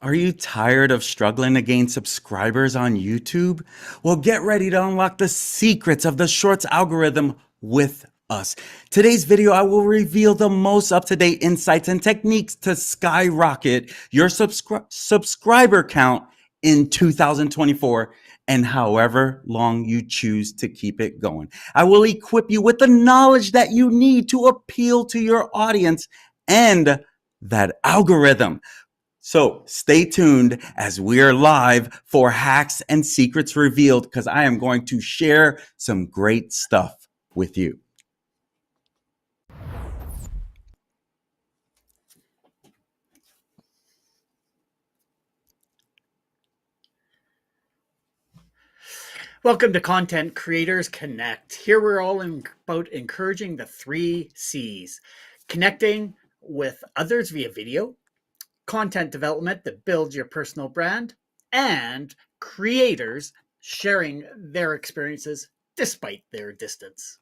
Are you tired of struggling to gain subscribers on YouTube? Well, get ready to unlock the secrets of the Shorts algorithm with us. Today's video, I will reveal the most up-to-date insights and techniques to skyrocket your subscriber count in 2024 and however long you choose to keep it going. I will equip you with the knowledge that you need to appeal to your audience and that algorithm. So stay tuned as we are live for Hacks and Secrets Revealed, because I am going to share some great stuff with you. Welcome to Content Creators Connect. Here we're all about encouraging the 3 C's: connecting with others via video, content development that builds your personal brand, and creators sharing their experiences despite their distance.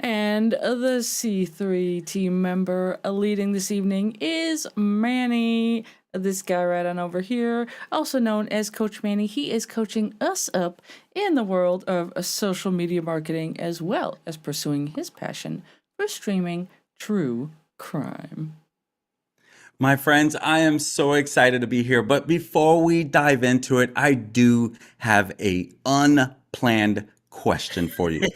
And the C3 team member leading this evening is Manny. This guy right on over here, also known as Coach Manny. He is coaching us up in the world of social media marketing, as well as pursuing his passion for streaming true crime. My friends, I am so excited to be here. But before we dive into it, I do have a unplanned question for you.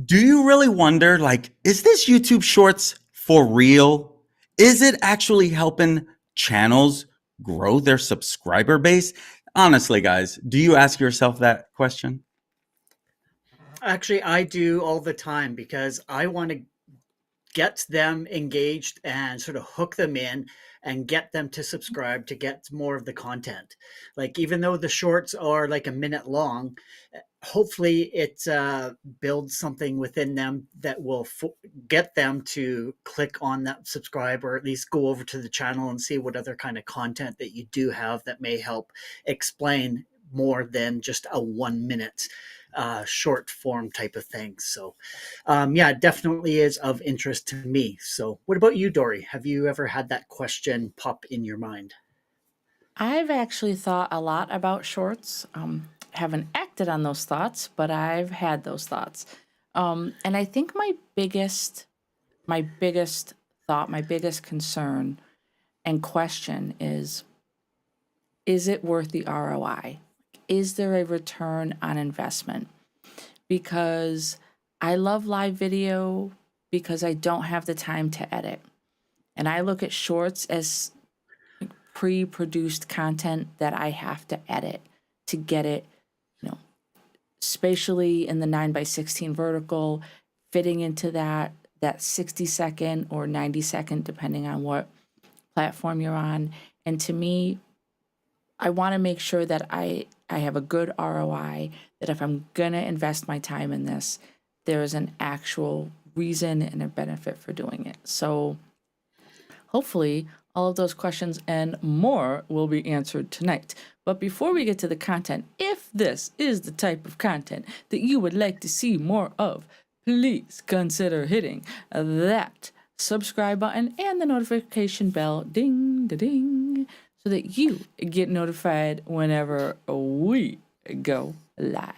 Do you really wonder, is this YouTube Shorts for real? Is it actually helping channels grow their subscriber base? Honestly, guys, do you ask yourself that question? Actually, I do all the time because I want to get them engaged and sort of hook them in and get them to subscribe to get more of the content. Like, even though the shorts are like a minute long, hopefully it builds something within them that will get them to click on that subscribe, or at least go over to the channel and see what other kind of content that you do have that may help explain more than just a 1 minute short form type of thing. So yeah, it definitely is of interest to me. So what about you, Dory? Have you ever had that question pop in your mind? I've actually thought a lot about shorts. Haven't acted on those thoughts, but I've had those thoughts. And I think my biggest thought, my biggest concern and question is it worth the ROI? Is there a return on investment? Because I love live video because I don't have the time to edit. And I look at shorts as pre-produced content that I have to edit to get it, you know, spatially in the 9:16 vertical, fitting into that 60-second or 90-second, depending on what platform you're on. And to me, I want to make sure that I have a good ROI, that if I'm going to invest my time in this, there is an actual reason and a benefit for doing it. So hopefully all of those questions and more will be answered tonight. But before we get to the content, if this is the type of content that you would like to see more of, please consider hitting that subscribe button and the notification bell, ding, da, ding, so that you get notified whenever we go live.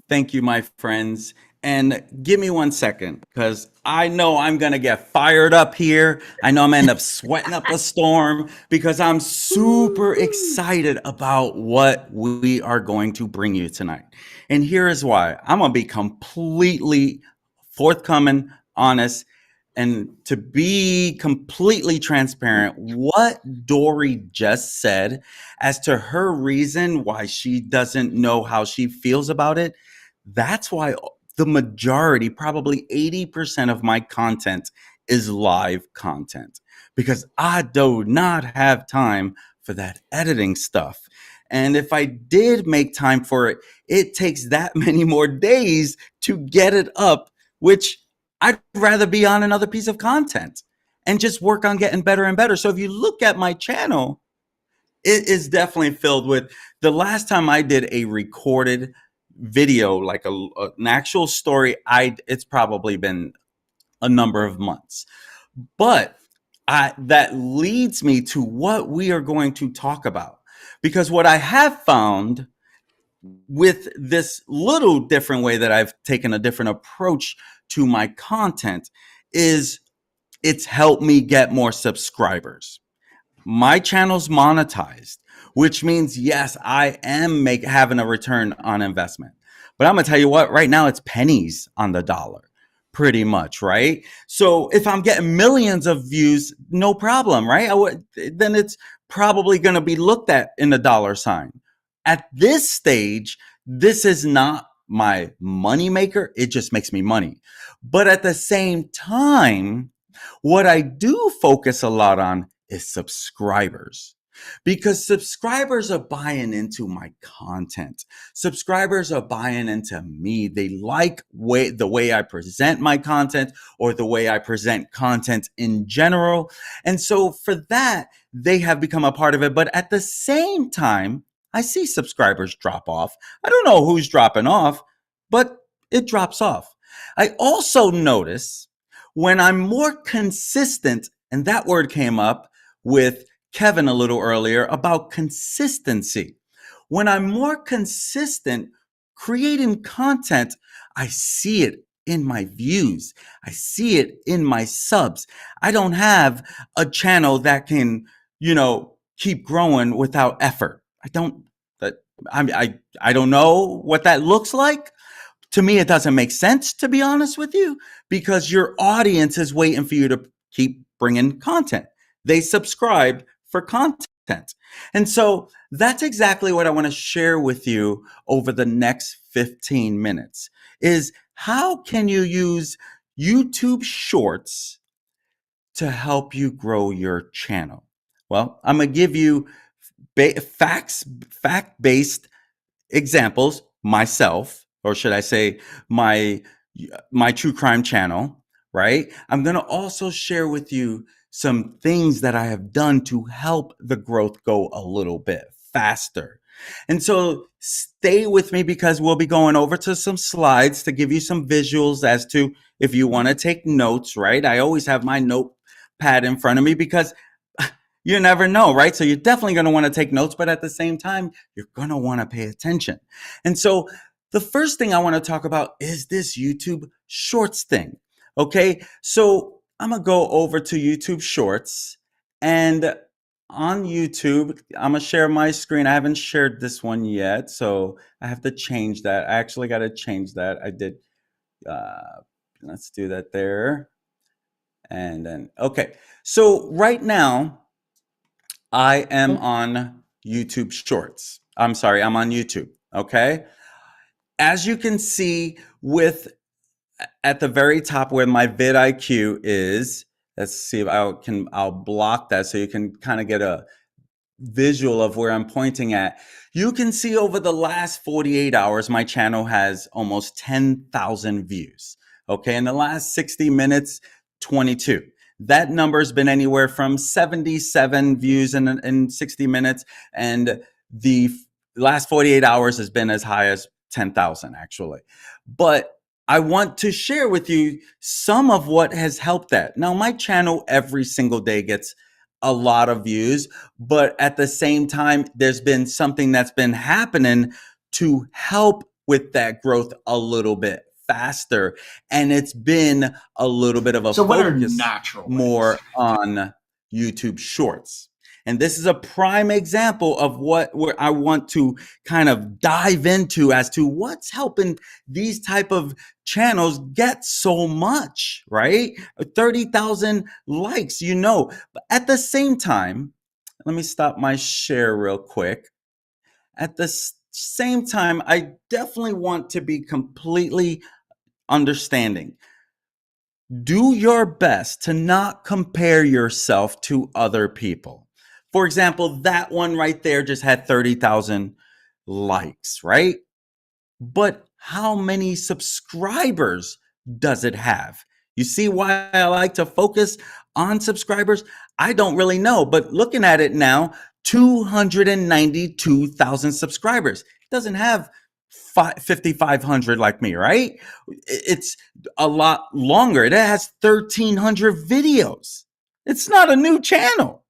Thank you, my friends. And give me 1 second, because I know I'm going to get fired up here. I know I'm going to end up sweating up a storm because I'm super excited about what we are going to bring you tonight. And here is why. I'm going to be completely forthcoming, honest, and to be completely transparent, what Dory just said as to her reason why she doesn't know how she feels about it, that's why the majority, probably 80% of my content is live content, because I do not have time for that editing stuff. And if I did make time for it, it takes that many more days to get it up, which I'd rather be on another piece of content and just work on getting better and better. So if you look at my channel, it is definitely filled with, the last time I did a recorded video, like an actual story, it's probably been a number of months. But that leads me to what we are going to talk about. Because what I have found with this little different way that I've taken a different approach to my content is it's helped me get more subscribers. My channel's monetized, which means, yes, I am having a return on investment. But I'm going to tell you what, right now it's pennies on the dollar, pretty much, right? So if I'm getting millions of views, no problem, right? Then it's probably going to be looked at in the dollar sign. At this stage, this is not my money maker. It just makes me money. But at the same time, what I do focus a lot on is subscribers, because subscribers are buying into my content. Subscribers are buying into me. They like the way I present my content, or the way I present content in general. And so for that, they have become a part of it. But at the same time, I see subscribers drop off. I don't know who's dropping off, but it drops off. I also notice when I'm more consistent, and that word came up with Kevin a little earlier about consistency. When I'm more consistent creating content, I see it in my views. I see it in my subs. I don't have a channel that can, keep growing without effort. I don't know what that looks like. To me, it doesn't make sense, to be honest with you, because your audience is waiting for you to keep bringing content. They subscribe for content. And so that's exactly what I want to share with you over the next 15 minutes is how can you use YouTube Shorts to help you grow your channel? Well, I'm going to give you fact-based examples myself, or should I say my true crime channel, right? I'm going to also share with you some things that I have done to help the growth go a little bit faster. And so stay with me, because we'll be going over to some slides to give you some visuals as to if you want to take notes, right? I always have my notepad in front of me because you never know, right? So you're definitely going to want to take notes, but at the same time, you're going to want to pay attention. And so the first thing I want to talk about is this YouTube Shorts thing. Okay. So I'm going to go over to YouTube Shorts, and on YouTube, I'm going to share my screen. I haven't shared this one yet, so I have to change that. I actually got to change that. I did. Let's do that there. And then, okay. So right now I am Oh, on YouTube Shorts. I'm sorry, I'm on YouTube. Okay. As you can see with at the very top where my vidIQ is, let's see if I'll block that so you can kind of get a visual of where I'm pointing at. You can see over the last 48 hours, my channel has almost 10,000 views. Okay. In the last 60 minutes, 22. That number's been anywhere from 77 views in 60 minutes. And the last 48 hours has been as high as 10,000 actually. But I want to share with you some of what has helped that. Now, my channel every single day gets a lot of views, but at the same time, there's been something that's been happening to help with that growth a little bit faster. And it's been a little bit of a So what are focus natural more ways? on YouTube Shorts. And this is a prime example of where I want to kind of dive into as to what's helping these type of channels get so much, right? 30,000 likes, but at the same time, let me stop my share real quick. At the same time, I definitely want to be completely understanding. Do your best to not compare yourself to other people. For example, that one right there just had 30,000 likes, right? But how many subscribers does it have? You see why I like to focus on subscribers? I don't really know, but looking at it now, 292,000 subscribers. It doesn't have 5,500 like me, right? It's a lot longer. It has 1,300 videos. It's not a new channel.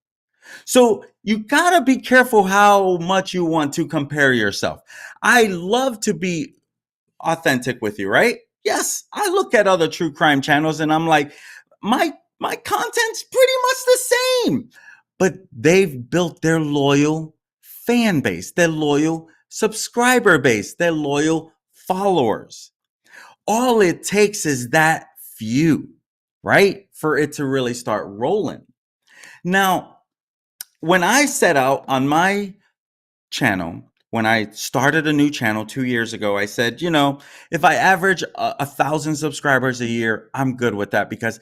So you gotta be careful how much you want to compare yourself. I love to be authentic with you, right? Yes, I look at other true crime channels and I'm like, my content's pretty much the same. But they've built their loyal fan base, their loyal subscriber base, their loyal followers. All it takes is that few, right? For it to really start rolling. Now, when I set out on my channel, when I started a new channel 2 years ago, I said, if I average 1,000 subscribers a year, I'm good with that because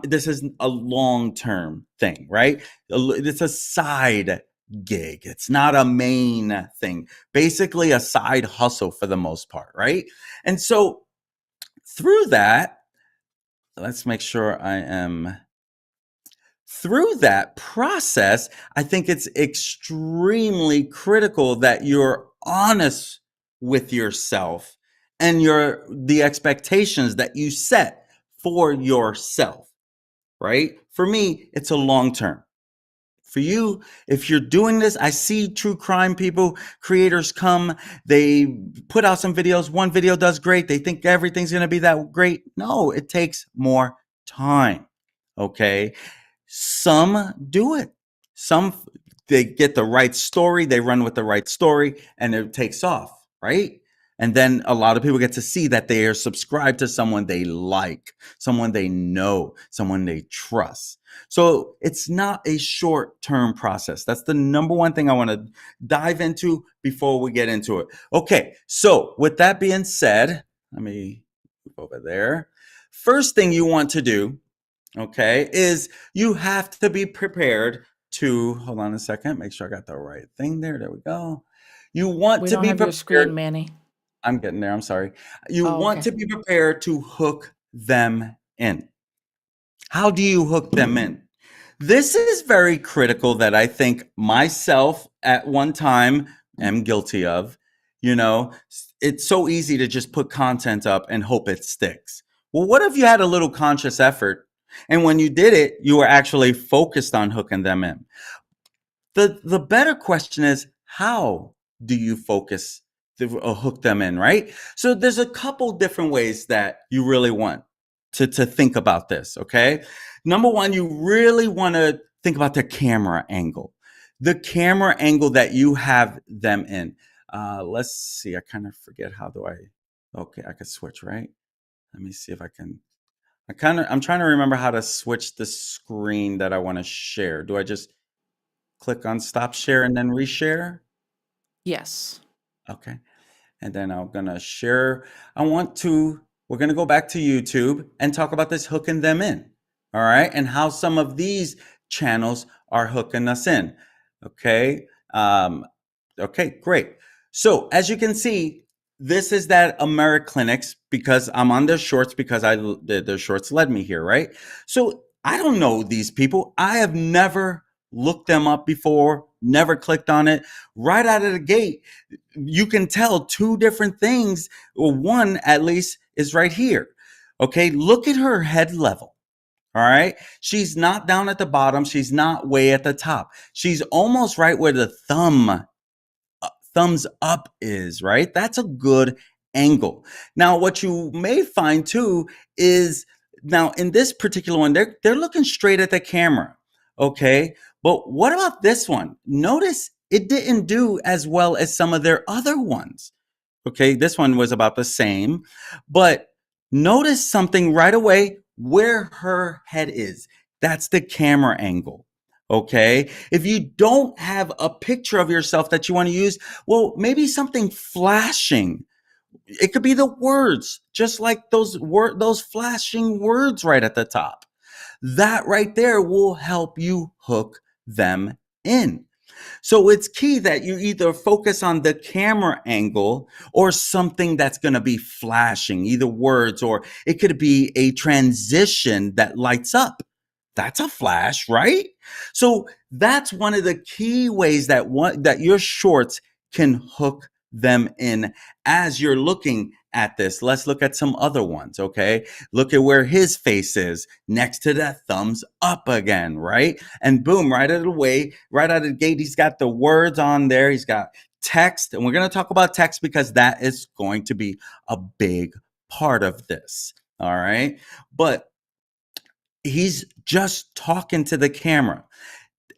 this is a long-term thing, right? It's a side gig. It's not a main thing. Basically a side hustle for the most part, right? And so through that, let's make sure I am through that process, I think it's extremely critical that you're honest with yourself and the expectations that you set for yourself, right? For me, it's a long term. For you, if you're doing this, I see true crime people, creators come, they put out some videos, one video does great, they think everything's going to be that great. No, it takes more time. Okay? Some do it. Some they get the right story, they run with the right story, and it takes off, right? And then a lot of people get to see that they are subscribed to someone they like, someone they know, someone they trust. So it's not a short-term process. That's the number one thing I want to dive into before we get into it. Okay, so with that being said, let me move over there. First thing you want to do, okay, is you have to be prepared to, hold on a second, make sure I got the right thing there. There we go. You want we to don't be have your prepared. screen, Manny. I'm getting there. I'm sorry. You Oh, want okay. to be prepared to hook them in. How do you hook them in? This is very critical that I think myself at one time am guilty of. It's so easy to just put content up and hope it sticks. Well, what if you had a little conscious effort and when you did it, you were actually focused on hooking them in? The better question is, how do you focus to hook them in, right? So there's a couple different ways that you really want to think about this, okay? Number one, you really want to think about the camera angle. The camera angle that you have them in. Let's see, I kind of forget, how do I, okay, I could switch, right? Let me see if I can, I'm trying to remember how to switch the screen that I want to share. Do I just click on stop share and then reshare? Yes. Okay. And then I'm gonna share. I want to, we're gonna go back to YouTube and talk about this hooking them in. All right. And how some of these channels are hooking us in. Okay. Okay, great. So as you can see, this is that Americlinics because I'm on their shorts because their shorts led me here, right? So I don't know these people. I have never looked them up before, never clicked on it. Right out of the gate, you can tell two different things. Well, one at least is right here. Okay, look at her head level. All right. She's not down at the bottom. She's not way at the top. She's almost right where the thumbs up is, right? That's a good angle. Now, what you may find too is now in this particular one, they're looking straight at the camera. Okay. But what about this one? Notice it didn't do as well as some of their other ones. Okay, this one was about the same, but notice something right away where her head is. That's the camera angle. Okay, if you don't have a picture of yourself that you want to use, well, maybe something flashing. It could be the words, just like those flashing words right at the top. That right there will help you hook them in. So it's key that you either focus on the camera angle or something that's going to be flashing, either words or it could be a transition that lights up. That's a flash, right? So that's one of the key ways that your shorts can hook them in as you're looking at this. Let's look at some other ones, okay? Look at where his face is next to that thumbs up again, right? And boom, right out of the way, right out of the gate, he's got the words on there. He's got text, and we're going to talk about text because that is going to be a big part of this, all right? But he's just talking to the camera.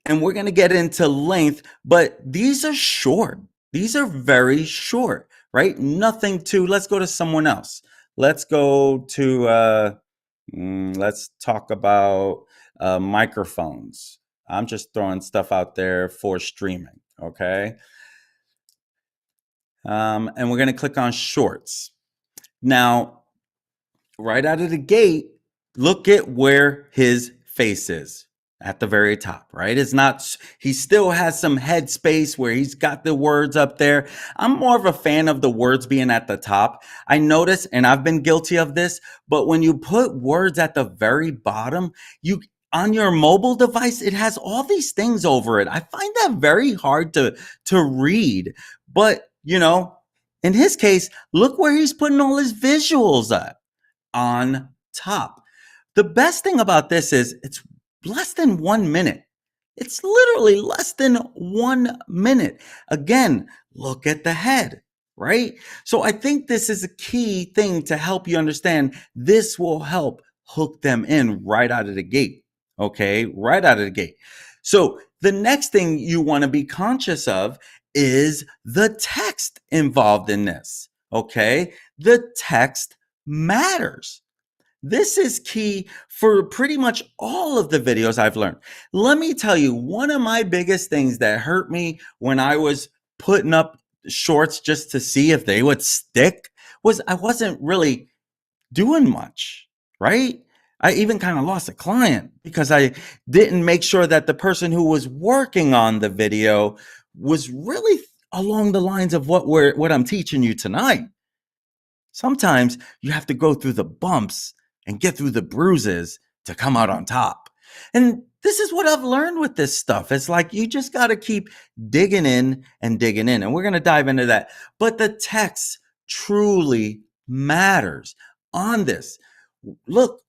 And we're going to get into length, but these are short. These are very short, right? Nothing to, let's go to someone else. Let's go to, let's talk about microphones. I'm just throwing stuff out there for streaming, okay? And we're going to click on shorts. Now, right out of the gate, look at where his face is at the very top, right? It's not, he still has some head space where he's got the words up there. I'm more of a fan of the words being at the top. I notice, and I've been guilty of this, but when you put words at the very bottom, on your mobile device, it has all these things over it. I find that very hard to read, but in his case, look where he's putting all his visuals at on top. The best thing about this is it's less than 1 minute. It's literally less than 1 minute. Again, look at the head, right? So I think this is a key thing to help you understand. This will help hook them in right out of the gate. Okay, right out of the gate. So the next thing you want to be conscious of is the text involved in this. Okay, the text matters. This is key for pretty much all of the videos I've learned. Let me tell you, one of my biggest things that hurt me when I was putting up shorts just to see if they would stick was I wasn't really doing much, right? I even kind of lost a client because I didn't make sure that the person who was working on the video was really along the lines of what I'm teaching you tonight. Sometimes you have to go through the bumps and get through the bruises to come out on top. And this is what I've learned with this stuff. It's like you just got to keep digging in and digging in. And we're going to dive into that. But the text truly matters on this. Look,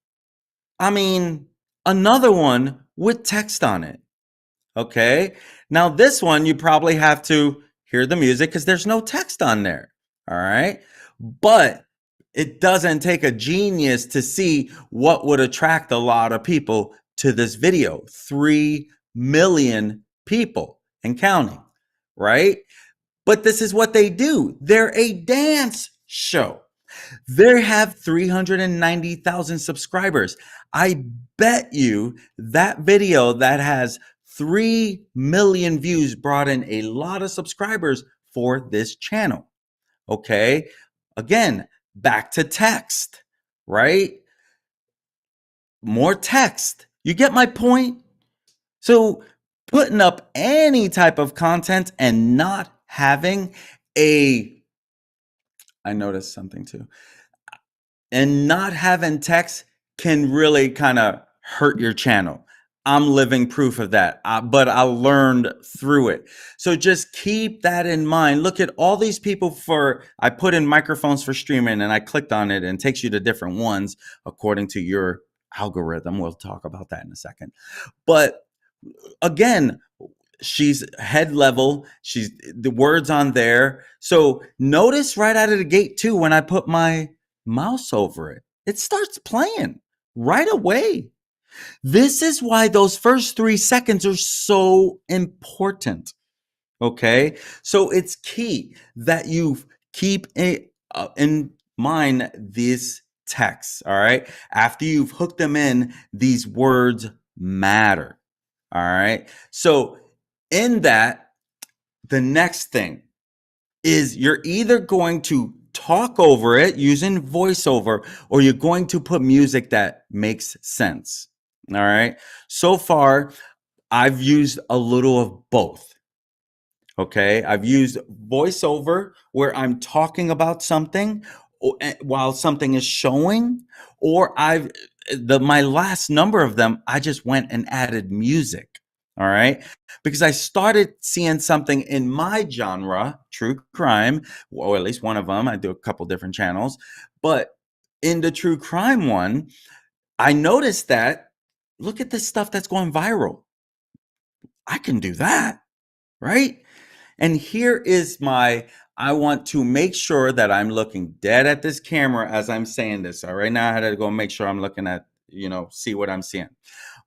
I mean, another one with text on it. Okay. Now, this one, you probably have to hear the music because there's no text on there. All right. But it doesn't take a genius to see what would attract a lot of people to this video. 3 million people and counting, right? But this is what they do. They're a dance show. They have 390,000 subscribers. I bet you that video that has 3 million views brought in a lot of subscribers for this channel. Okay. Again, back to text, right? More text. You get my point? So putting up any type of content and not having I noticed something too, and not having text can really kind of hurt your channel. I'm living proof of that, but I learned through it. So just keep that in mind. Look at all these people I put in microphones for streaming and I clicked on it and it takes you to different ones according to your algorithm. We'll talk about that in a second. But again, she's head level. She's the words on there. So notice right out of the gate too, when I put my mouse over it, it starts playing right away. This is why those first 3 seconds are so important. Okay. So it's key that you keep in mind this text. All right. After you've hooked them in, these words matter. All right. So in that, the next thing is you're either going to talk over it using voiceover or you're going to put music that makes sense. All right. So far, I've used a little of both. Okay. I've used voiceover where I'm talking about something while something is showing, or my last number of them, I just went and added music. All right. Because I started seeing something in my genre, true crime, or at least one of them. I do a couple different channels, but in the true crime one, I noticed that look at this stuff that's going viral. I can do that. Right. And here is I want to make sure that I'm looking dead at this camera as I'm saying this. All right. Now I had to go make sure I'm looking at, see what I'm seeing.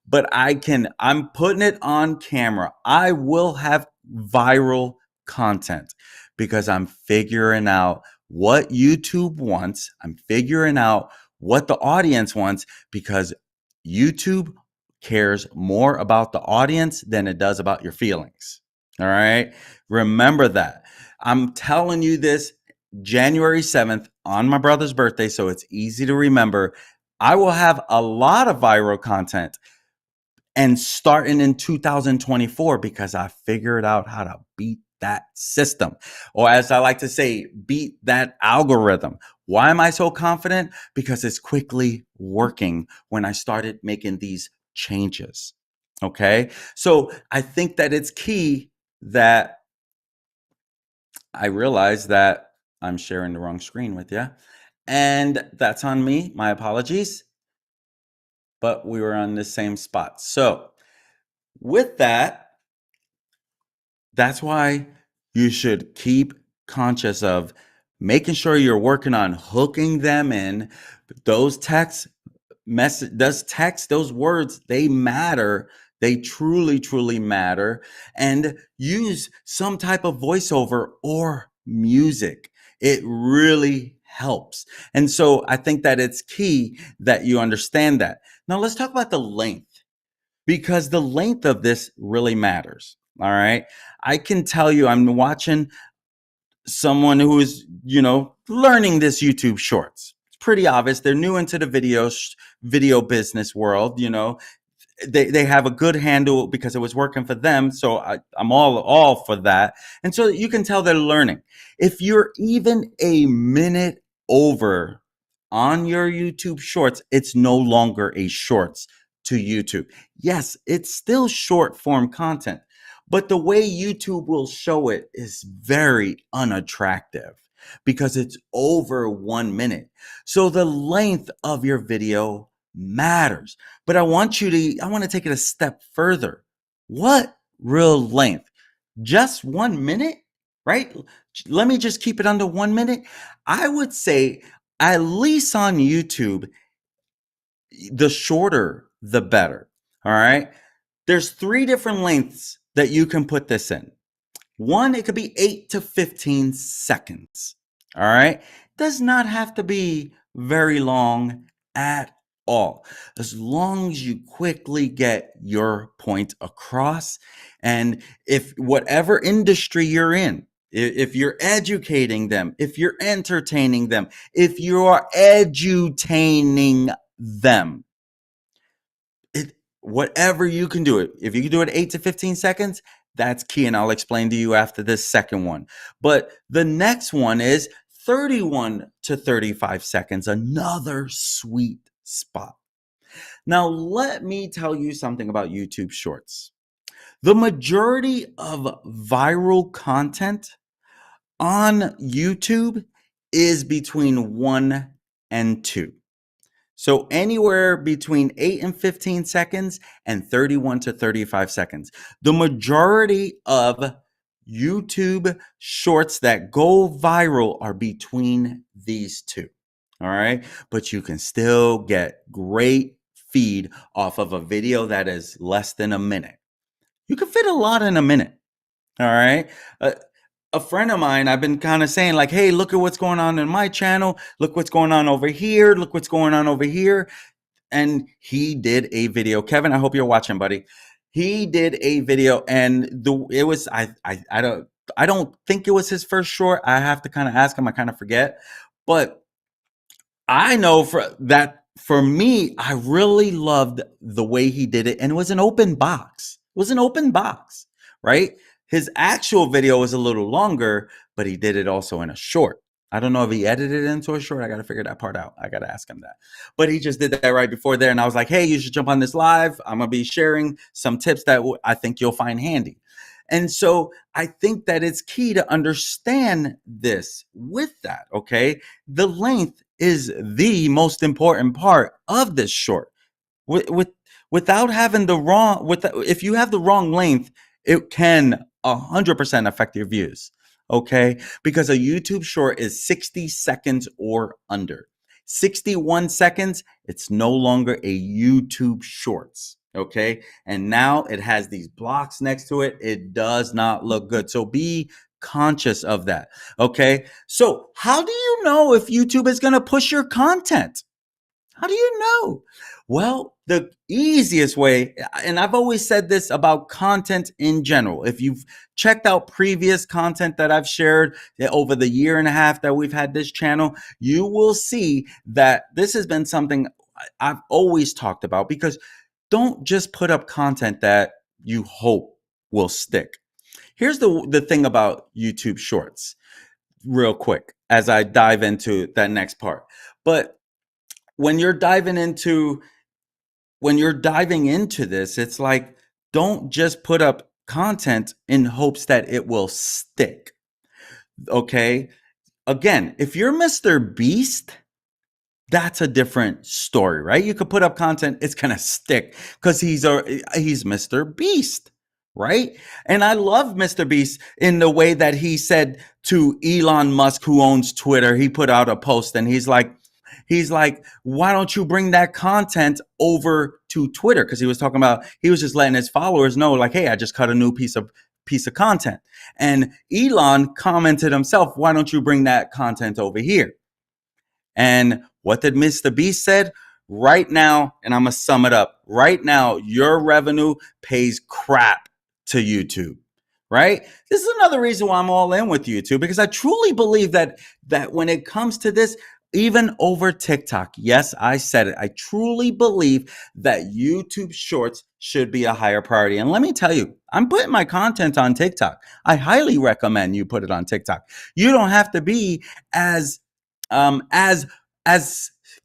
But I'm putting it on camera. I will have viral content because I'm figuring out what YouTube wants. I'm figuring out what the audience wants because YouTube cares more about the audience than it does about your feelings. All right. Remember that. I'm telling you this January 7th on my brother's birthday, so it's easy to remember. I will have a lot of viral content and starting in 2024 because I figured out how to beat that system. Or as I like to say, beat that algorithm. Why am I so confident? Because it's quickly working when I started making these changes. Okay. So I think that it's key that I realize that I'm sharing the wrong screen with you. And that's on me. My apologies. But we were on the same spot. So with that, that's why you should keep conscious of making sure you're working on hooking them in. Those those words, they matter. They truly, truly matter. And use some type of voiceover or music. It really helps. And so I think that it's key that you understand that. Now let's talk about the length because the length of this really matters. All right. I can tell you, I'm watching someone who is, learning this YouTube shorts. It's pretty obvious. They're new into the video business world. They have a good handle because it was working for them. So I'm all for that. And so you can tell they're learning. If you're even a minute over on your YouTube shorts, it's no longer a shorts to YouTube. Yes, it's still short form content, but the way YouTube will show it is very unattractive because it's over 1 minute. So the length of your video matters. But I want to take it a step further. What real length? Just 1 minute, right? Let me just keep it under 1 minute. I would say at least on YouTube, the shorter, the better. All right. There's 3 different lengths that you can put this in. One, it could be 8 to 15 seconds. All right. does not have to be very long at all. As long as you quickly get your point across. And if whatever industry you're in, if you're educating them, if you're entertaining them, if you are edutaining them, whatever you can do it. If you can do it 8 to 15 seconds, that's key. And I'll explain to you after this second one. But the next one is 31 to 35 seconds, another sweet spot. Now, let me tell you something about YouTube Shorts. The majority of viral content on YouTube is between 1 and 2. So anywhere between 8 and 15 seconds and 31 to 35 seconds. The majority of YouTube shorts that go viral are between these two. All right. But you can still get great feed off of a video that is less than a minute. You can fit a lot in a minute. All right. A friend of mine, I've been kind of saying like, hey, look at what's going on in my channel. Look what's going on over here. Look what's going on over here. And he did a video. Kevin, I hope you're watching, buddy. He did a video, and it was I don't think it was his first short. I have to kind of ask him. I kind of forget, but I know for me, I really loved the way he did it, and it was an open box. It was an open box, right? His actual video was a little longer, but he did it also in a short. I don't know if he edited it into a short. I got to figure that part out. I got to ask him that. But he just did that right before there. And I was like, hey, you should jump on this live. I'm going to be sharing some tips that I think you'll find handy. And so I think that it's key to understand this with that, okay? The length is the most important part of this short. Without having the wrong, if you have the wrong length, it can 100% affect your views, okay? Because a YouTube short is 60 seconds or under. 61 seconds, it's no longer a YouTube shorts, okay? And now it has these blocks next to it. It does not look good. So be conscious of that, okay? So how do you know if YouTube is going to push your content? How do you know? Well, the easiest way, and I've always said this about content in general. If you've checked out previous content that I've shared over the year and a half that we've had this channel, you will see that this has been something I've always talked about, because don't just put up content that you hope will stick. Here's the thing about YouTube Shorts, real quick, as I dive into that next part. But when you're diving into this, it's like, don't just put up content in hopes that it will stick. Okay? Again, if you're Mr. Beast, that's a different story, right? You could put up content, it's going to stick because he's Mr. Beast, right? And I love Mr. Beast in the way that he said to Elon Musk, who owns Twitter, he put out a post and he's like, why don't you bring that content over to Twitter? Because he was just letting his followers know, like, hey, I just cut a new piece of content. And Elon commented himself, why don't you bring that content over here? And what did Mr. Beast said? Right now, and I'm going to sum it up. Right now, your revenue pays crap to YouTube. Right? This is another reason why I'm all in with YouTube, because I truly believe that when it comes to this, even over TikTok, yes, I said it, I truly believe that YouTube Shorts should be a higher priority. And let me tell you, I'm putting my content on TikTok. I highly recommend you put it on TikTok. You don't have to be as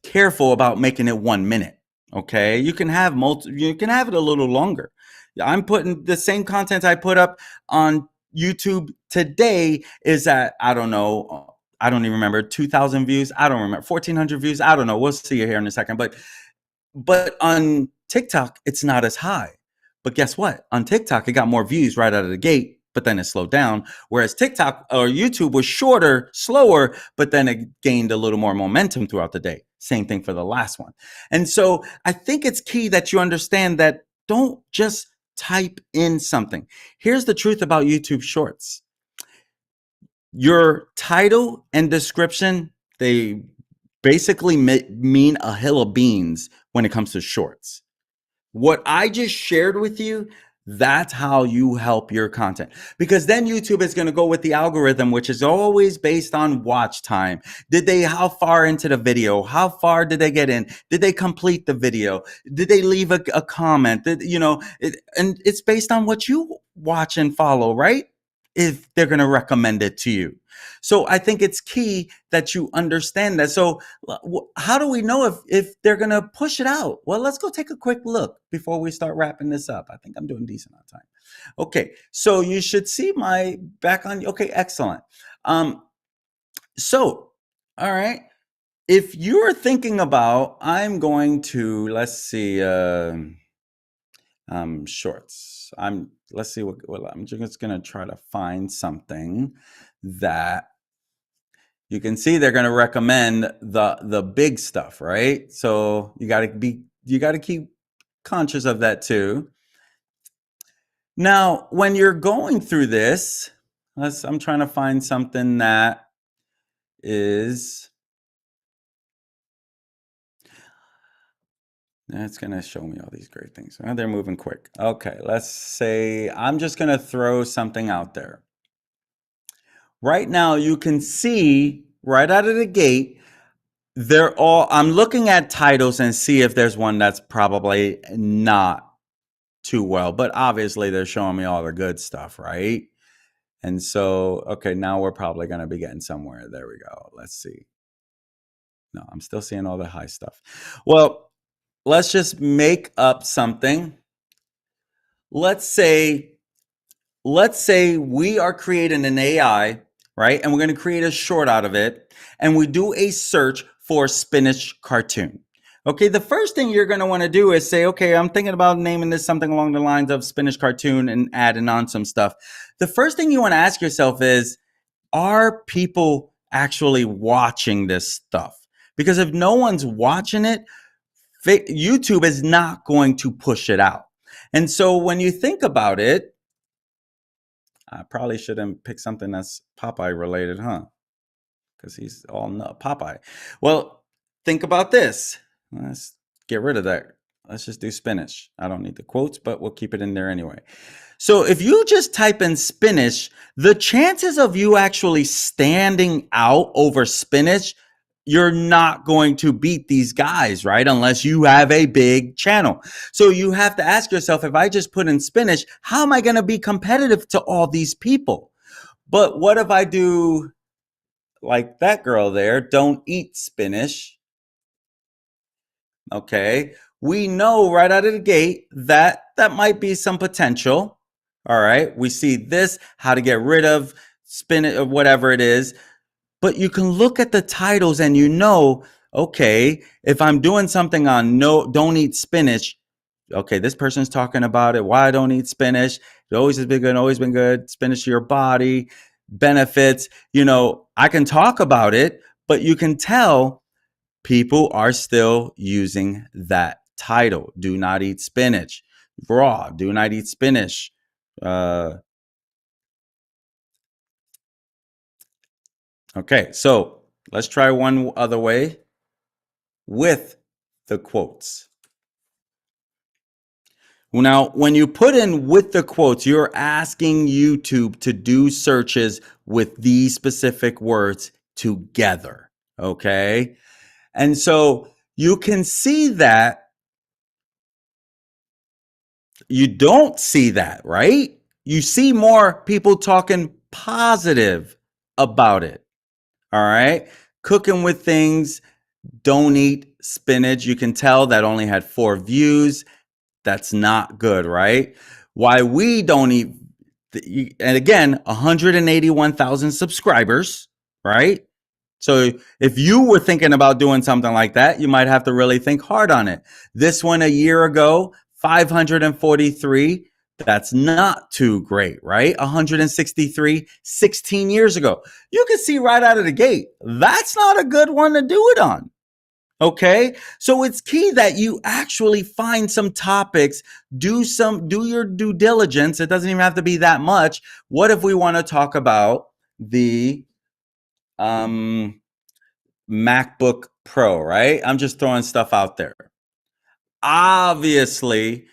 careful about making it 1 minute. Okay, you can have it a little longer. I'm putting the same content I put up on YouTube today is at, I don't even remember, 2,000 views. I don't remember, 1,400 views. I don't know. We'll see it here in a second. But on TikTok, it's not as high. But guess what? On TikTok, it got more views right out of the gate, but then it slowed down. Whereas TikTok or YouTube was shorter, slower, but then it gained a little more momentum throughout the day. Same thing for the last one. And so I think it's key that you understand that don't just type in something. Here's the truth about YouTube Shorts. Your title and description They basically mean a hill of beans when it comes to shorts. What I just shared with you, that's how you help your content. Because then YouTube is going to go with the algorithm, which is always based on watch time. How far into the video? How far did they get in? Did they complete the video? Did they leave a comment? And it's based on what you watch and follow, right? If they're going to recommend it to you. So I think it's key that you understand that. So how do we know if they're going to push it out? Well, let's go take a quick look before we start wrapping this up. I think I'm doing decent on time. Okay, so you should see my back on. Okay, excellent. So, all right. If you're thinking about, I'm going to, let's see, shorts. Let's see I'm just going to try to find something that you can see they're going to recommend the big stuff, right? So you got to keep conscious of that too. Now, when you're going through this, I'm trying to find something that is, that's going to show me all these great things. Oh, they're moving quick. Okay, let's say I'm just going to throw something out there. Right now, you can see right out of the gate, I'm looking at titles and see if there's one that's probably not too well, but obviously they're showing me all the good stuff, right? And so, okay, now we're probably going to be getting somewhere. There we go. Let's see. No, I'm still seeing all the high stuff. Well, let's just make up something. Let's say we are creating an AI, right? And we're going to create a short out of it. And we do a search for spinach cartoon. Okay, the first thing you're going to want to do is say, okay, I'm thinking about naming this something along the lines of spinach cartoon and adding on some stuff. The first thing you want to ask yourself is, are people actually watching this stuff? Because if no one's watching it, YouTube is not going to push it out. And so when you think about it, I probably shouldn't pick something that's Popeye related, huh? Because he's all Popeye. Well, think about this. Let's get rid of that. Let's just do spinach. I don't need the quotes, but we'll keep it in there anyway. So if you just type in spinach, the chances of you actually standing out over spinach, you're not going to beat these guys, right? Unless you have a big channel. So you have to ask yourself, if I just put in spinach, how am I going to be competitive to all these people? But what if I do like that girl there, don't eat spinach? Okay. We know right out of the gate that might be some potential. All right. We see this, how to get rid of spinach or whatever it is. But you can look at the titles and you know, okay, if I'm doing something on don't eat spinach, okay, this person's talking about it. Why I don't eat spinach? It always has been good, always been good. Spinach to your body, benefits. I can talk about it, but you can tell people are still using that title. Do not eat spinach. Raw, do not eat spinach. Okay, so let's try one other way with the quotes. Now, when you put in with the quotes, you're asking YouTube to do searches with these specific words together, okay? And so you can see that you don't see that, right? You see more people talking positive about it, all right? Cooking with things, don't eat spinach. You can tell that only had 4 views. That's not good, right? Why we don't eat, and again, 181,000 subscribers, right? So if you were thinking about doing something like that, you might have to really think hard on it. This one a year ago, 543. That's not too great, right? 163, 16 years ago. You can see right out of the gate, that's not a good one to do it on. Okay. So it's key that you actually find some topics, do your due diligence. It doesn't even have to be that much. What if we want to talk about the MacBook Pro, right? I'm just throwing stuff out there. Obviously,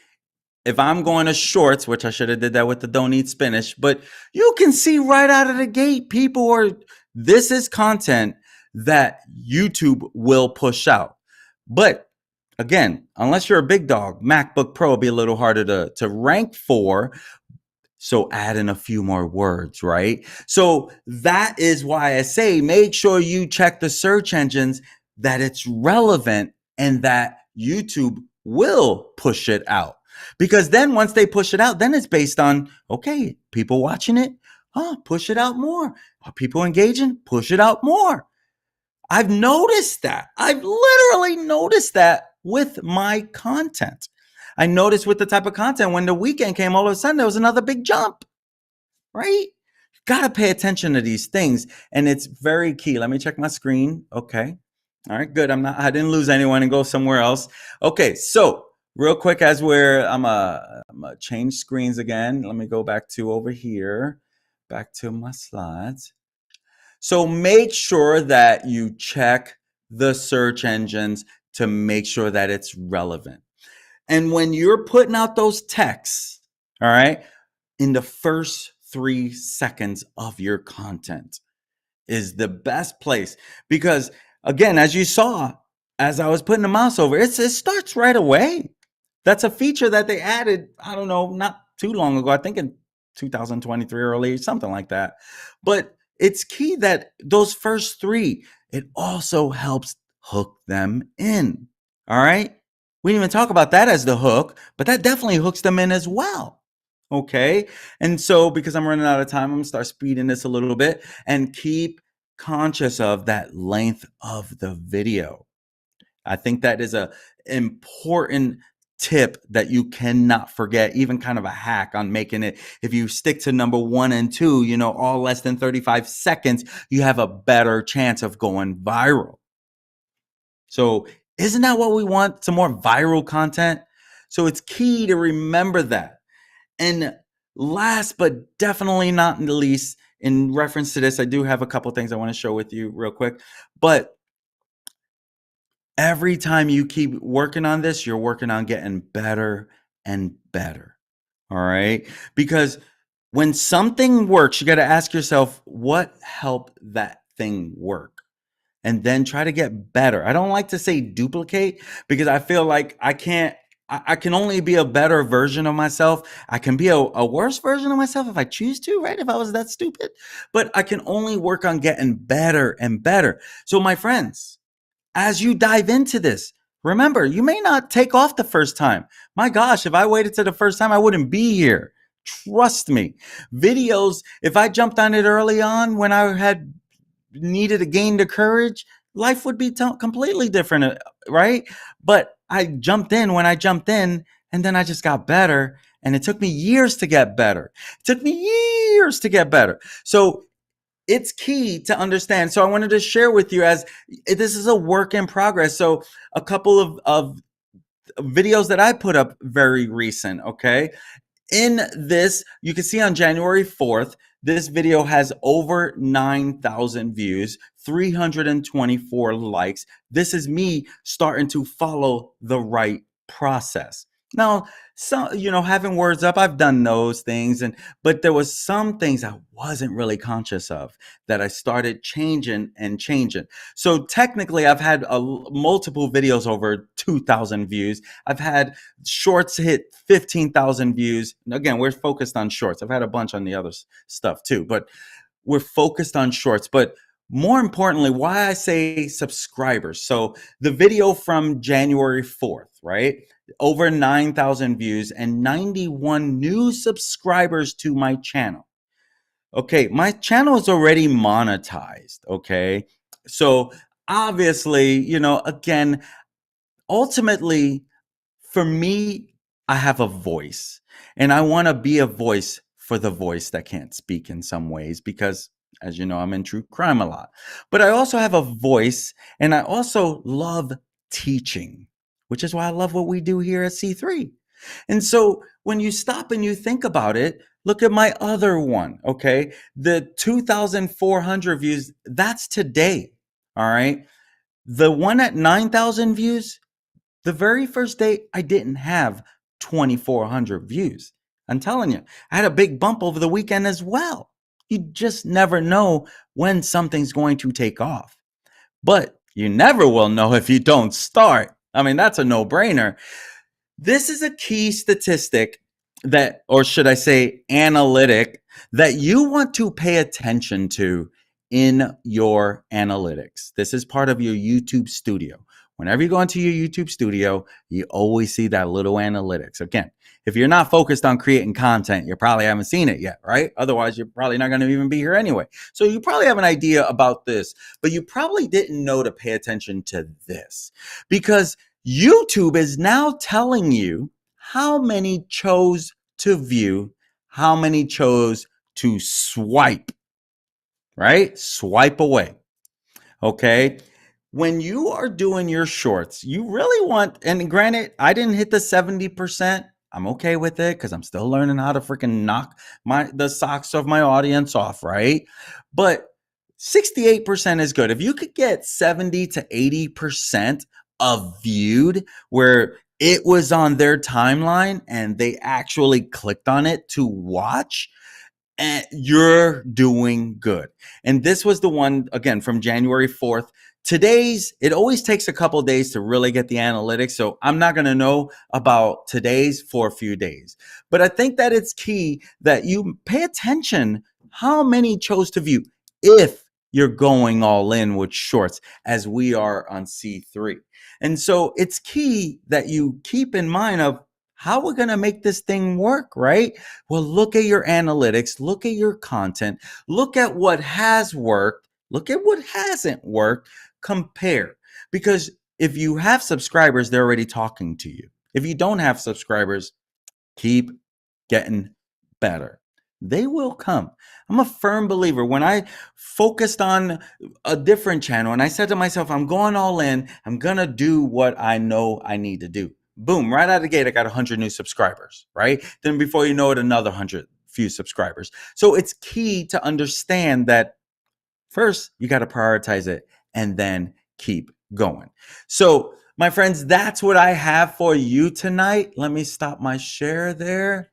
if I'm going to shorts, which I should have did that with the don't eat spinach, but you can see right out of the gate, people are, this is content that YouTube will push out. But again, unless you're a big dog, MacBook Pro will be a little harder to rank for. So add in a few more words, right? So that is why I say make sure you check the search engines, that it's relevant and that YouTube will push it out. Because then once they push it out, then it's based on, okay, people watching it, push it out more. Are people engaging? Push it out more. I've noticed that. I've literally noticed that with my content. I noticed with the type of content when the weekend came, all of a sudden there was another big jump, right? Got to pay attention to these things, and it's very key. Let me check my screen. Okay. All right, good. I didn't lose anyone and go somewhere else. Okay, so real quick, as I'm gonna change screens again. Let me go back to over here, back to my slides. So make sure that you check the search engines to make sure that it's relevant. And when you're putting out those texts, all right, in the first 3 seconds of your content is the best place. Because again, as you saw, as I was putting the mouse over, it starts right away. That's a feature that they added, I don't know, not too long ago. I think in 2023 early, something like that. But it's key that those first 3, it also helps hook them in. All right. We didn't even talk about that as the hook, but that definitely hooks them in as well. Okay. And so because I'm running out of time, I'm going to start speeding this a little bit and keep conscious of that length of the video. I think that is a important tip that you cannot forget, even kind of a hack on making it. If you stick to number 1 and 2, all less than 35 seconds, you have a better chance of going viral. So isn't that what we want? Some more viral content. So it's key to remember that. And last but definitely not in the least, in reference to this, I do have a couple things I want to show with you real quick. But every time you keep working on this, you're working on getting better and better. All right. Because when something works, you got to ask yourself, what helped that thing work? And then try to get better. I don't like to say duplicate because I feel like I can only be a better version of myself. I can be a worse version of myself if I choose to, right? If I was that stupid. But I can only work on getting better and better. So my friends, as you dive into this, remember, you may not take off the first time. My gosh, if I waited to the first time, I wouldn't be here. Trust me. Videos, if I jumped on it early on when I had needed to gain the courage, life would be completely different, right? But I jumped in when I jumped in, and then I just got better. And it took me years to get better. It took me years to get better. So it's key to understand. So I wanted to share with you, as this is a work in progress. So a couple of videos that I put up very recent, okay? In this, you can see on January 4th, this video has over 9,000 views, 324 likes. This is me starting to follow the right process. Now, having words up, I've done those things, but there was some things I wasn't really conscious of that I started changing. So technically, I've had multiple videos over 2,000 views. I've had shorts hit 15,000 views. And again, we're focused on shorts. I've had a bunch on the other stuff too, but we're focused on shorts. But more importantly, why I say subscribers. So the video from January 4th, right? Over 9,000 views and 91 new subscribers to my channel. Okay, my channel is already monetized. Okay, so obviously, again, ultimately, for me, I have a voice, and I want to be a voice for the voice that can't speak in some ways, because as you know, I'm in true crime a lot. But I also have a voice, and I also love teaching, which is why I love what we do here at C3. And so when you stop and you think about it, look at my other one, okay? The 2,400 views, that's today, all right? The one at 9,000 views, the very first day, I didn't have 2,400 views. I'm telling you, I had a big bump over the weekend as well. You just never know when something's going to take off. But you never will know if you don't start. I mean, that's a no-brainer. This is a key statistic that, or should I say, analytic, that you want to pay attention to in your analytics. This is part of your YouTube studio. Whenever you go into your YouTube studio, you always see that little analytics. Again, if you're not focused on creating content, you probably haven't seen it yet, right? Otherwise, you're probably not going to even be here anyway. So you probably have an idea about this, but you probably didn't know to pay attention to this, because YouTube is now telling you how many chose to view, how many chose to swipe, right? Swipe away. Okay. When you are doing your shorts, you really want, and granted, I didn't hit the 70%. I'm okay with it because I'm still learning how to freaking knock the socks of my audience off, right? But 68% is good. If you could get 70 to 80% of viewed where it was on their timeline and they actually clicked on it to watch, and you're doing good. And this was the one, again, from January 4th. Today's, it always takes a couple of days to really get the analytics. So I'm not going to know about today's for a few days. But I think that it's key that you pay attention how many chose to view if you're going all in with shorts, as we are on C3. And so it's key that you keep in mind of how we're going to make this thing work, right? Well, look at your analytics, look at your content, look at what has worked, look at what hasn't worked, compare. Because if you have subscribers, they're already talking to you. If you don't have subscribers, keep getting better. They will come. I'm a firm believer. When I focused on a different channel and I said to myself, I'm going all in, I'm going to do what I know I need to do. Boom, right out of the gate, I got 100 new subscribers, right? Then before you know it, another 100 few subscribers. So it's key to understand that first, you got to prioritize it and then keep going. So my friends, that's what I have for you tonight. Let me stop my share there.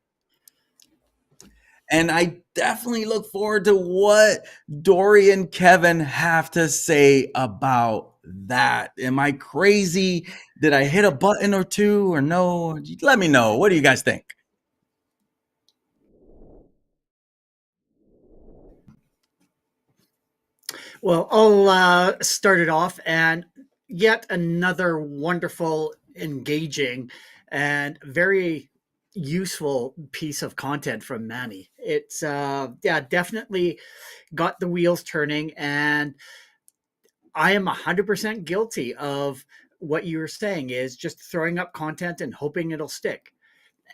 And I definitely look forward to what Dory and Kevin have to say about that. Am I crazy? Did I hit a button or two or no? Let me know. What do you guys think? Well, I'll start it off, and yet another wonderful, engaging, and very useful piece of content from Manny. It's yeah, definitely got the wheels turning, and I am 100% guilty of what you were saying is just throwing up content and hoping it'll stick.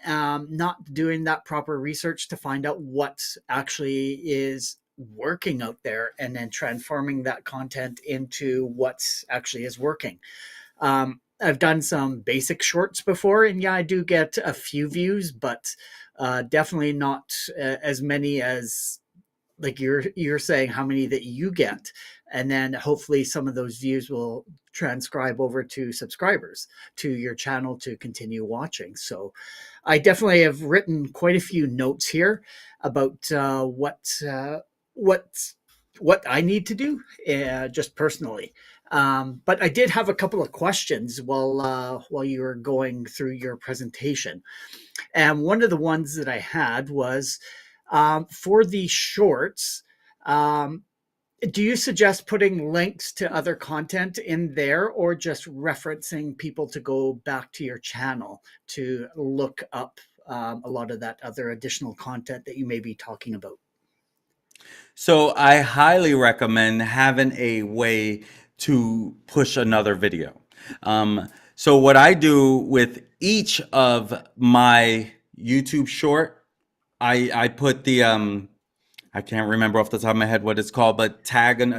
Not doing that proper research to find out what actually is working out there and then transforming that content into what actually is working. I've done some basic shorts before, and yeah, I do get a few views, but definitely not as many as like you're saying how many that you get, and then hopefully some of those views will transcribe over to subscribers to your channel to continue watching. So I definitely have written quite a few notes here about what I need to do, just personally. But I did have a couple of questions while you were going through your presentation, and one of the ones that I had was for the shorts. Um, do you suggest putting links to other content in there, or just referencing people to go back to your channel to look up a lot of that other additional content that you may be talking about? So I highly recommend having a way to push another video. So what I do with each of my YouTube short, I put the I can't remember off the top of my head what it's called, but tag, and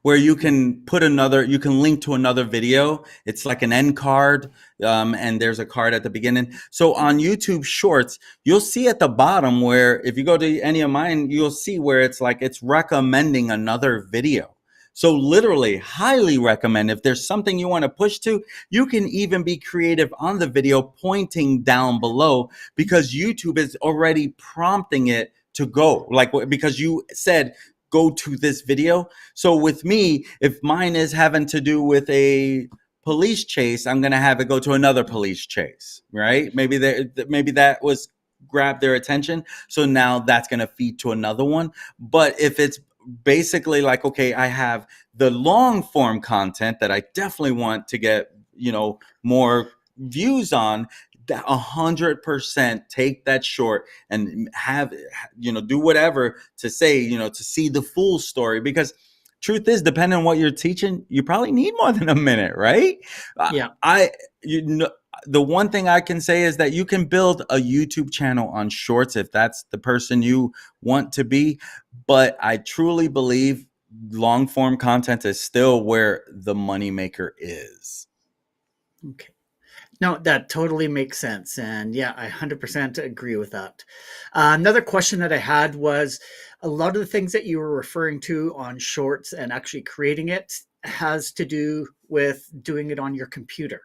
where you can put another, you can link to another video. It's like an end card, and there's a card at the beginning. So on YouTube Shorts, you'll see at the bottom where if you go to any of mine, you'll see where it's like it's recommending another video. So literally, highly recommend if there's something you want to push to, you can even be creative on the video pointing down below because YouTube is already prompting it to go. Like because you said go to this video. So with me, if mine is having to do with a police chase, I'm going to have it go to another police chase, right? Maybe that was grab their attention. So now that's going to feed to another one. But if it's basically like, okay, I have the long form content that I definitely want to get, more views on, 100% take that short and have, do whatever to say, to see the full story. Because truth is, depending on what you're teaching, you probably need more than a minute, right? Yeah. The one thing I can say is that you can build a YouTube channel on shorts if that's the person you want to be. But I truly believe long form content is still where the moneymaker is. Okay. No, that totally makes sense. And yeah, I 100% agree with that. Another question that I had was a lot of the things that you were referring to on shorts and actually creating it has to do with doing it on your computer.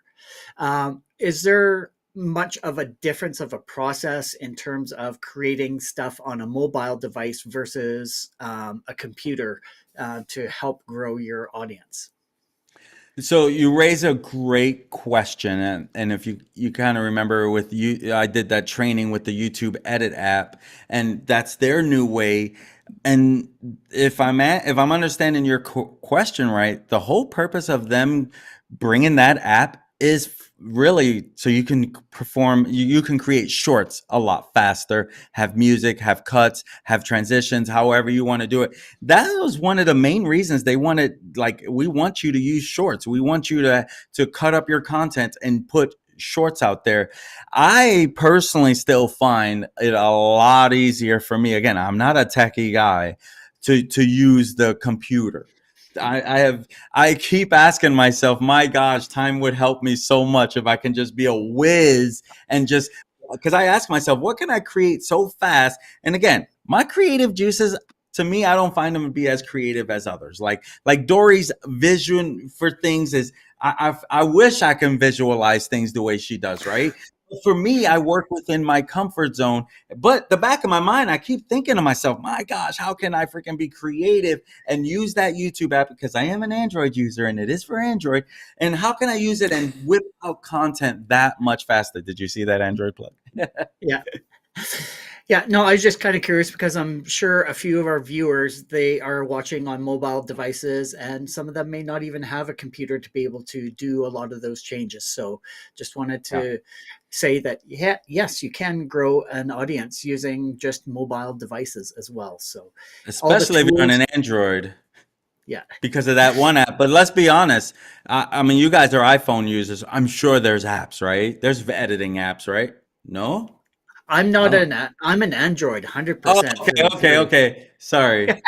Is there much of a difference of a process in terms of creating stuff on a mobile device versus a computer to help grow your audience? So you raise a great question, and if you kind of remember with you, I did that training with the YouTube Edit app, and that's their new way. And if I'm understanding your question right, the whole purpose of them bringing that app is really so you can perform, you can create shorts a lot faster, have music, have cuts, have transitions, however you want to do it. That was one of the main reasons they wanted, like, we want you to use shorts. We want you to cut up your content and put shorts out there. I personally still find it a lot easier for me. Again, I'm not a techie guy to use the computer. I keep asking myself, my gosh, time would help me so much if I can just be a whiz and just because I ask myself, what can I create so fast? And again, my creative juices, to me, I don't find them to be as creative as others. Like Dory's vision for things is I wish I can visualize things the way she does, right? For me, I work within my comfort zone, but the back of my mind, I keep thinking to myself, my gosh, how can I freaking be creative and use that YouTube app because I am an Android user and it is for Android. And how can I use it and whip out content that much faster? Did you see that Android plug? Yeah. Yeah, no, I was just kind of curious because I'm sure a few of our viewers, they are watching on mobile devices and some of them may not even have a computer to be able to do a lot of those changes. So just wanted Yeah. to say that, yeah, yes, you can grow an audience using just mobile devices as well. So all the Especially if you're on tools, an Android yeah. because of that one app. But let's be honest. I mean, you guys are iPhone users. I'm sure there's apps, right? There's editing apps, right? No? I'm not Oh. I'm an Android Oh, 100% okay, through and okay, through. okay. Sorry.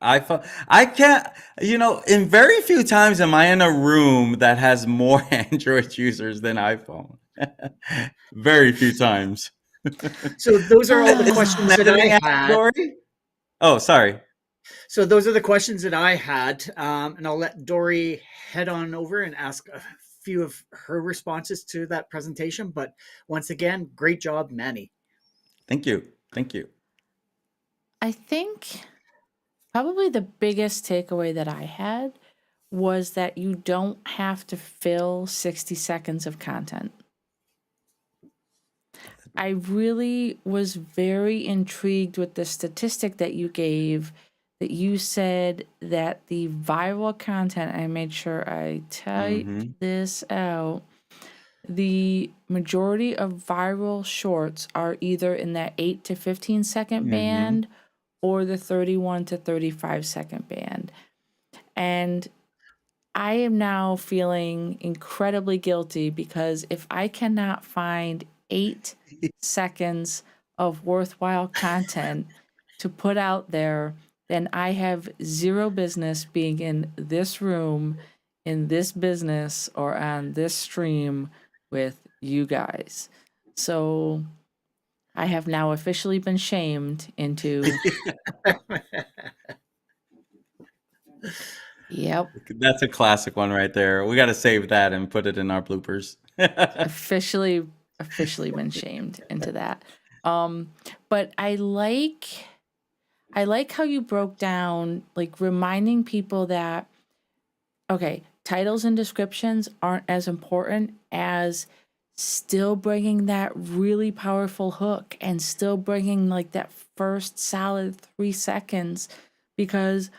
iPhone. I can't, in very few times am I in a room that has more Android users than iPhone. Very few times. So those are all the Is it questions an that editing I app, had. Dory? Oh, sorry. So those are the questions that I had, and I'll let Dory head on over and ask a few of her responses to that presentation. But once again, great job, Manny. Thank you. Thank you. I think probably the biggest takeaway that I had was that you don't have to fill 60 seconds of content. I really was very intrigued with the statistic that you gave, that you said that the viral content, I made sure I typed Mm-hmm. this out, the majority of viral shorts are either in that 8 to 15-second Mm-hmm. band or the 31 to 35-second band. And I am now feeling incredibly guilty because if I cannot find 8 seconds of worthwhile content to put out there, then I have zero business being in this room, in this business, or on this stream with you guys. So I have now officially been shamed into Yep. That's a classic one right there. We got to save that and put it in our bloopers. Officially been shamed into that. Um, but I like how you broke down, like reminding people that, okay, titles and descriptions aren't as important as still bringing that really powerful hook and still bringing like that first solid 3 seconds, because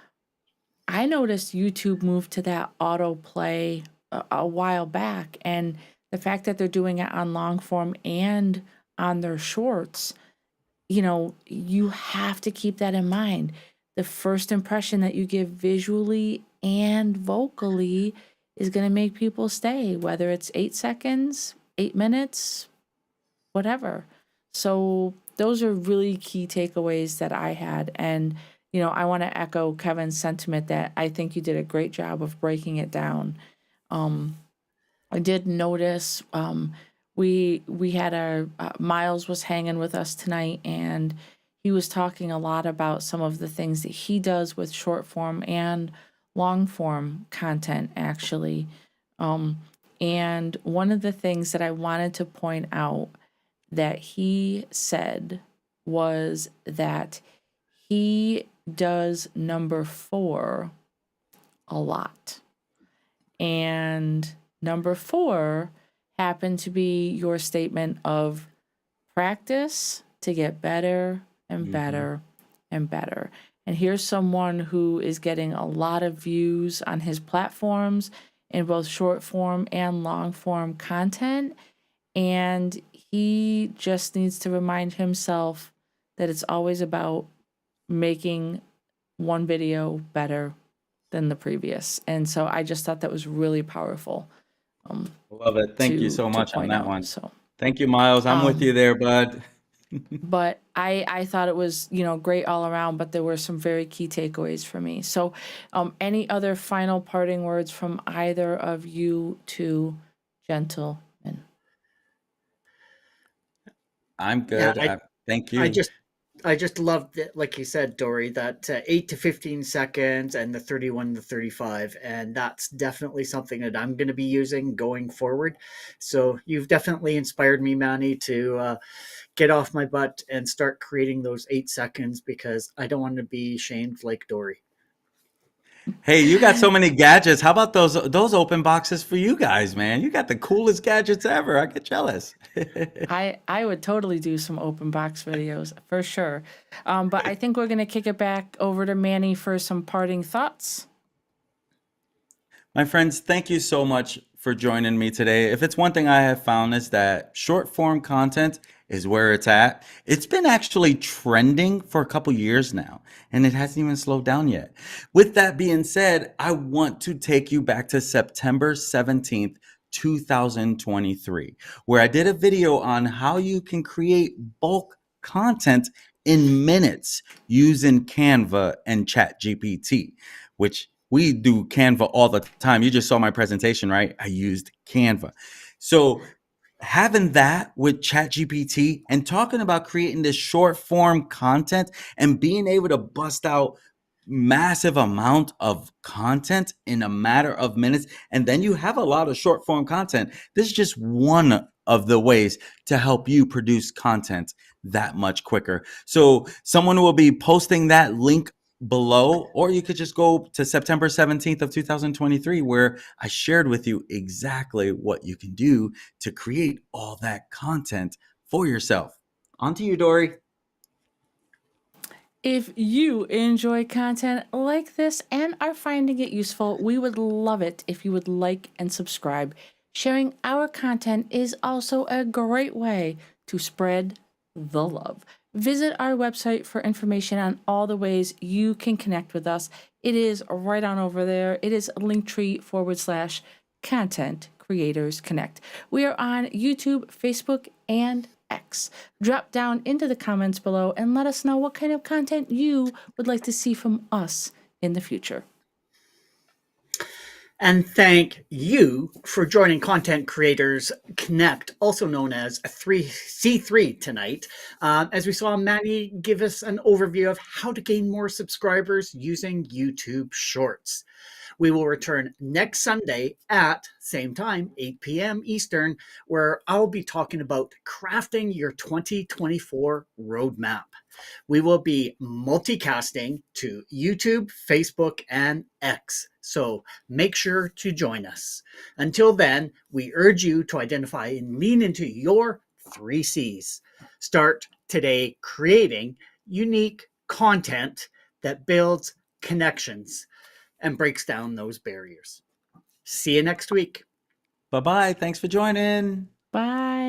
I noticed YouTube moved to that autoplay a while back, and the fact that they're doing it on long form and on their shorts, you have to keep that in mind. The first impression that you give visually and vocally is going to make people stay, whether it's 8 seconds, 8 minutes, whatever. So those are really key takeaways that I had. And, I want to echo Kevin's sentiment that I think you did a great job of breaking it down. Um, I did notice we had our Miles was hanging with us tonight, and he was talking a lot about some of the things that he does with short form and long form content actually. Um, and one of the things that I wanted to point out that he said was that he does number 4 a lot. And number 4 happened to be your statement of practice to get better and Mhm. better and better. And here's someone who is getting a lot of views on his platforms in both short form and long form content. And he just needs to remind himself that it's always about making one video better than the previous. And so I just thought that was really powerful um, Love it. Thank you so to much on point that out. one. So, Thank you, Miles. I'm with um, you there, bud. but I thought it was great all around. But there were some very key takeaways for me. So, any other final parting words from either of you two gentlemen? I'm Yeah, good. Thank I you. just I just loved it, like you said, Dory, that 8 to 15 seconds and the 31 to 35. And that's definitely something that I'm going to be using going forward. So you've definitely inspired me, Manny, to get off my butt and start creating those 8 seconds because I don't want to be shamed like Dory. Hey, you got so many gadgets. How about those open boxes for you guys, man? You got the coolest gadgets ever. I get jealous. I would totally do some open box videos for sure. But I think we're gonna kick it back over to Manny for some parting thoughts. My friends, thank you so much for joining me today. If it's one thing I have found is that short form content is where it's at. It's been actually trending for a couple years now, and it hasn't even slowed down yet. With that being said, I want to take you back to September 17th, 2023, where I did a video on how you can create bulk content in minutes using Canva and ChatGPT, which we do Canva all the time. You just saw my presentation, right? I used Canva. So having that with ChatGPT and talking about creating this short form content and being able to bust out massive amount of content in a matter of minutes, and then you have a lot of short form content. This is just one of the ways to help you produce content that much quicker. So someone will be posting that link below, or you could just go to September 17th of 2023, where I shared with you exactly what you can do to create all that content for yourself. On to you, Dory. If you enjoy content like this and are finding it useful, we would love it if you would like and subscribe. Sharing our content is also a great way to spread the love. Visit our website for information on all the ways you can connect with us. It is right on over there. It is linktree/content creators connect. We are on YouTube, Facebook, and X. Drop down into the comments below and let us know what kind of content you would like to see from us in the future. And thank you for joining Content Creators Connect, also known as a C3 tonight, as we saw Maddie give us an overview of how to gain more subscribers using YouTube Shorts. We will return next Sunday at same time, 8 p.m. Eastern, where I'll be talking about crafting your 2024 roadmap. We will be multicasting to YouTube, Facebook, and X. So make sure to join us. Until then, we urge you to identify and lean into your 3 C's. Start today creating unique content that builds connections and breaks down those barriers. See you next week. Bye-bye. Thanks for joining. Bye.